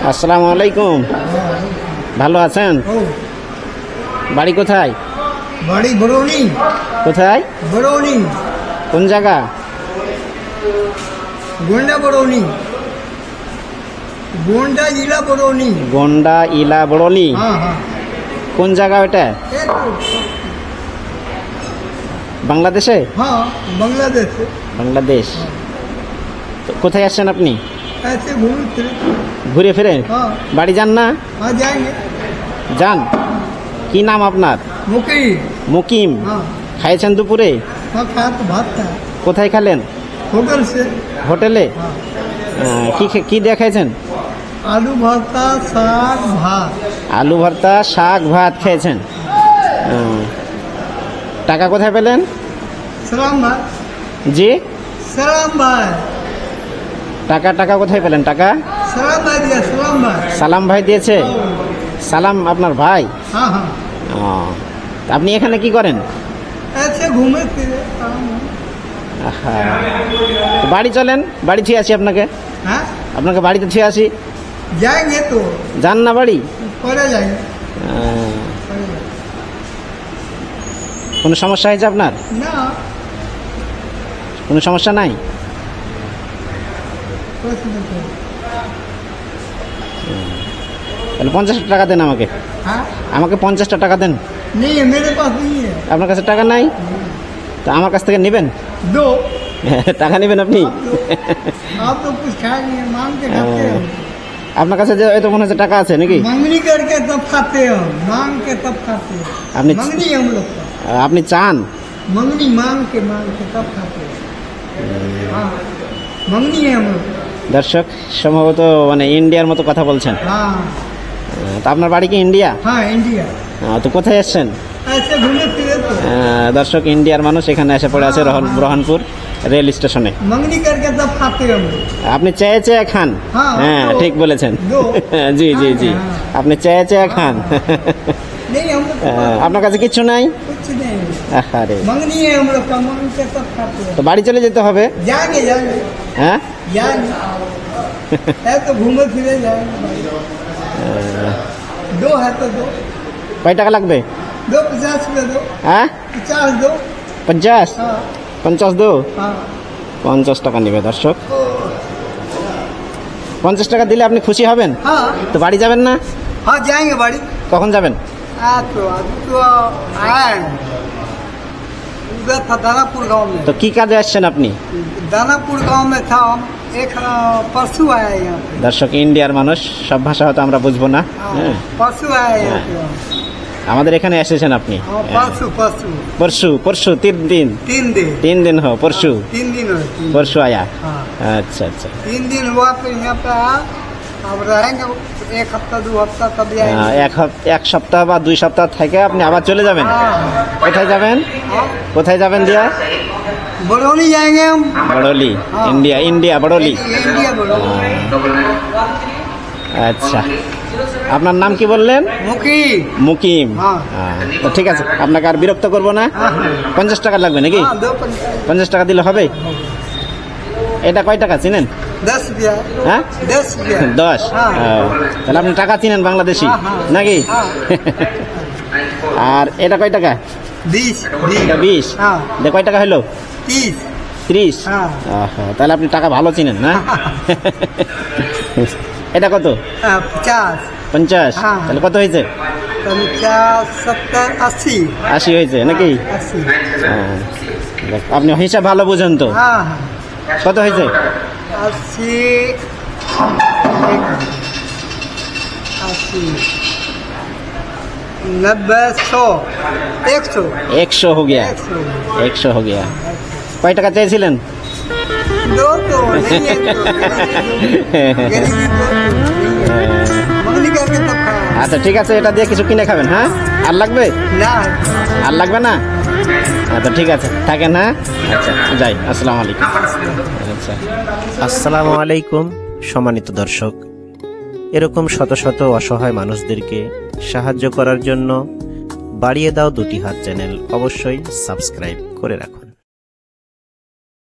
আসসালামু আলাইকুম। ভালো আছেন? বাড়ি কোথায়? বাড়ি বরৌনি। কোথায়? বরৌনি। কোন জায়গা? গোন্ডা বরৌনি। गोंडा जिला बरौनी। गोंडा इला बरौनी। हाँ हाँ। कौन जगह बेटा? बांग्लादेशे? हाँ बांग्लादेश। बांग्लादेश। तो কোথায় আসছেন আপনি? ऐसे ঘুরে ফিরে? हाँ। বাড়ি যান না? हाँ जाएंगे। যান। কি নাম আপনার? मुकीम। মুকিম। हाँ। খাইছেন দুপুরে? हाँ खाया तो भात था। কোথায় খেলেন? होटल से। হোটেলে? हाँ। কি দিয়ে খাইছেন? आलू भरता साग भात। আলু ভর্তা শাক ভাত খেয়েছেন। টাকা কোথায় পেলেন? सलाम भाई। জি सलाम भाई। টাকা কোথায় পেলেন? টাকা सलाम भाई दिया। सलाम भाई। সালাম ভাই দিয়েছে। সালাম আপনার ভাই? हाँ हाँ। তা আপনি এখানে কি করেন? ऐसे घूमे फिरे काम है। আহা, তো বাড়ি চলেন, বাড়ি ছুঁয়ে আসি আপনাকে। हाँ আপনাকে বাড়িতে ছুঁয়ে আসি। जाएंगे तो যান না বাড়ি? पड़े जाएंगे। কোনো সমস্যা হয়েছে আপনার? ना কোনো সমস্যা নাই? कुछ नहीं। তাহলে 50 টাকা দেন আমাকে। हाँ আমাকে 50 টাকা দেন। नहीं है मेरे पास नहीं है। আপনার কাছে টাকা নাই? তা আমার কাছ থেকে নেবেন? दो। টাকা নেবেন আপনি? आप तो कुछ खाए नहीं है, मांग के खाते हो। আপনার কাছে যে তো মনে হচ্ছে টাকা আছে নাকি? मंगनी करके तब खाते हो, मांग के तब खाते हो। आपने मंगनी है हम लोग का। আপনি চান? मंगनी मांग के तब खाते हो। हाँ मंगनी है हम लोग। দর্শক সম্ভবত মানে ইন্ডিয়ার মতো কথা বলছেন। हाँ তা আপনার বাড়ি কি ইন্ডিয়া? हाँ इंडिया। তো কোথায় আসছেন? ऐसे घूमे फिरे तो দর্শক ইন্ডিয়ার মানুষ এখানে এসে পড়ে আছে রহনপুর রেল স্টেশনে। मंगनी करके तब खाते हो हम लोग। আপনি চেয়ে চেয়ে খান। হ্যাঁ, হ্যাঁ তো ঠিক বলেছেন। দো। জি জি জি হ্যাঁ। আপনি চেয়ে চেয়ে খান। नहीं हम लोग আপনার কাছে কিচ্ছু নাই? कुछ नहीं। আরে मंगनी है हम लोग का, मांग के तब खाते हो। তো বাড়ি চলে যেতে হবে। जाएंगे जाएंगे হ্যাঁ जाएंगे। ऐसे घूमे फिरे जाएंगे। दो है तो दो। কয় টাকা লাগবে? दो 50 रुपये दो। হ্যাঁ 50 दो। 50? हाँ 50 দো? हाँ 50 টাকা নেবে দর্শক। 50 টাকা দিলে আপনি খুশি হবেন? हाँ তো বাড়ি যাবেন না? हाँ जाएंगे बाड़ी। কখন যাবেন? तो आया है उधर था दानापुर गांव में। তো কি काजे আসছেন আপনি? दानापुर गांव में था हम, एक परसों आया है यहाँ पे। দর্শক ইন্ডিয়ার মানুষ, সব ভাষা হয়তো আমরা বুঝবো না। হ্যাঁ परसों आया है यहाँ पे हम। আমাদের এখানে এসেছেন আপনি? हाँ परसों परसों পরশু 3 दिन? 3 दिन। 3 दिन हो परशु? 3 दिन हुए। परशु आया? हाँ अच्छा अच्छा। 3 दिन हुआ तो यहाँ पे आया। अब रहेंगे 1 हफ्ता 2 हफ्ता तब जाएंगे। এক সপ্তাহ বা 2 সপ্তাহ থেকে আপনি আবার চলে যাবেন? हाँ কোথায় যাবেন? কোথায় যাবেন দিয়া? बरौनी जाएंगे हम। বড়লি? हाँ। ইন্ডিয়া বড়লি। इंडिया बरौनी। আচ্ছা আপনার নাম কি বললেন? मुकीम। মুকিম। হ্যাঁ। তো ঠিক আছে, আপনাকে আর বিরক্ত করবো না। हाँ 50 টাকা লাগবে নাকি? हाँ 2 50। 50 টাকা দিলে হবে? এটা কয় টাকা চিনেন? 10 रुपया। হ্যাঁ 10 रुपया। 10? হ্যাঁ। তাহলে আপনি টাকা চিনেন বাংলাদেশি হ্যাঁ, হ্যাঁ। নাকি? হ্যাঁ। আর এটা কয় টাকা? 20। এটা 20? হ্যাঁ। এটা কয় টাকা হলো? 30। 30? হ্যাঁ। তাহলে আপনি টাকা ভালো চিনেন না? এটা কত? 50। 50? হ্যাঁ। তাহলে কত হয়েছে? 50 70 80। 80 হয়েছে নাকি? 80। দেখ, আপনি হিসাব ভালো বুঝেন তো। हाँ हाँ কত হয়েছে? 80 90 100 100 100 हो गया। 100 हो गया। কয় টাকা চেয়েছিলেন? दो तो नहीं है तो गरीबी तो मंगनी करके तब खाया। আচ্ছা ঠিক আছে, এটা দিয়ে কিছু কিনে খাবেন। হ্যাঁ আর লাগবে? ना আর লাগবে না? আচ্ছা ঠিক আছে, থাকেন। হ্যাঁ আচ্ছা যাই। আসসালামু আলাইকুম। আচ্ছা আসসালামু আলাইকুম সম্মানিত দর্শক, এরকম শত শত অসহায় মানুষদেরকে সাহায্য করার জন্য বাড়িয়ে দাও দুটি হাত চ্যানেল অবশ্যই সাবস্ক্রাইব করে রাখুন।